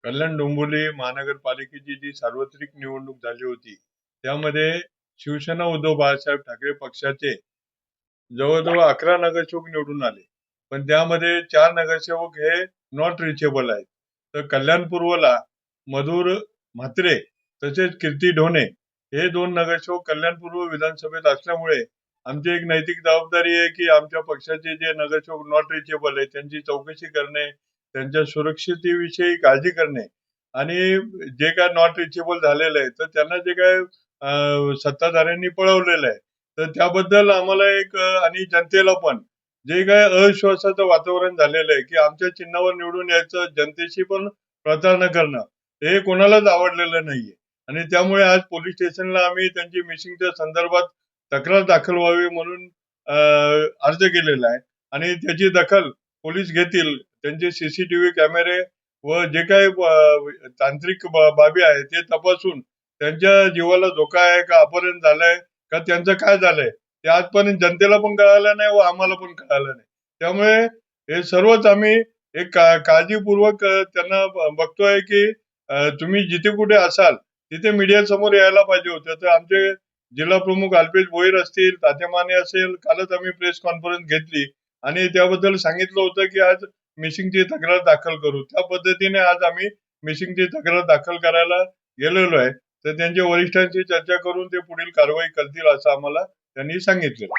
कल्याण डोंबिवली महानगरपालिकेची जी सार्वत्रिक निवडणूक झाली होती, त्यामध्ये शिवसेना उद्धव बाळासाहेब ठाकरे पक्षाचे जवळजवळ 11 नगरसेवक निवडून आले. पण त्यामध्ये 4 नगरसेवक हे नॉट रिचेबल आहेत. तर कल्याण पूर्वला मधुर म्हात्रे तसेच कीर्ती ढोणे हे 2 नगरसेवक कल्याण पूर्व विधानसभेत असल्यामुळे आमची एक नैतिक जबाबदारी आहे की आमच्या पक्षाचे जे नगरसेवक नॉट रिचेबल आहेत त्यांची चौकशी करणे, त्यांच्या सुरक्षिततेविषयी काळजी करणे आणि जे काय नॉट रिचेबल झालेलं आहे तर त्यांना जे काय सत्ताधाऱ्यांनी पळवलेलं आहे तर त्याबद्दल आम्हाला एक आणि जनतेला पण जे काय अविश्वासाचं वातावरण झालेलं आहे की आमच्या चिन्हावर निवडून यायचं, जनतेशी पण प्रतारणा करणं हे कोणालाच आवडलेलं नाहीये. आणि त्यामुळे आज पोलीस स्टेशनला आम्ही त्यांची मिसिंगच्या संदर्भात तक्रार दाखल व्हावी म्हणून अर्ज केलेला आहे आणि त्याची दखल पोलीस घेतील. त्यांचे सीसीटीव्ही कॅमेरे व जे काही तांत्रिक बाबी आहेत ते तपासून त्यांच्या जीवाला धोका आहे का, अपहरण झालंय का, त्यांचं काय झालंय ते आजपर्यंत जनतेला पण कळालं नाही व आम्हाला पण कळालं नाही. त्यामुळे हे सर्वच आम्ही एक काळजीपूर्वक त्यांना बघतोय की तुम्ही जिथे कुठे असाल तिथे मीडिया समोर यायला पाहिजे होतं. तर आमचे जिल्हा प्रमुख अल्पेश भोईर असतील, तात्या माने असेल, कालच आम्ही प्रेस कॉन्फरन्स घेतली आणि त्याबद्दल सांगितलं होतं की आज मिसिंगची तक्रार दाखल करू. त्या पद्धतीने आज आम्ही मिसिंगची तक्रार दाखल करायला गेलेलो आहे. तर त्यांच्या वरिष्ठांशी चर्चा करून ते पुढील कारवाई करतील असं आम्हाला त्यांनी सांगितलेलं.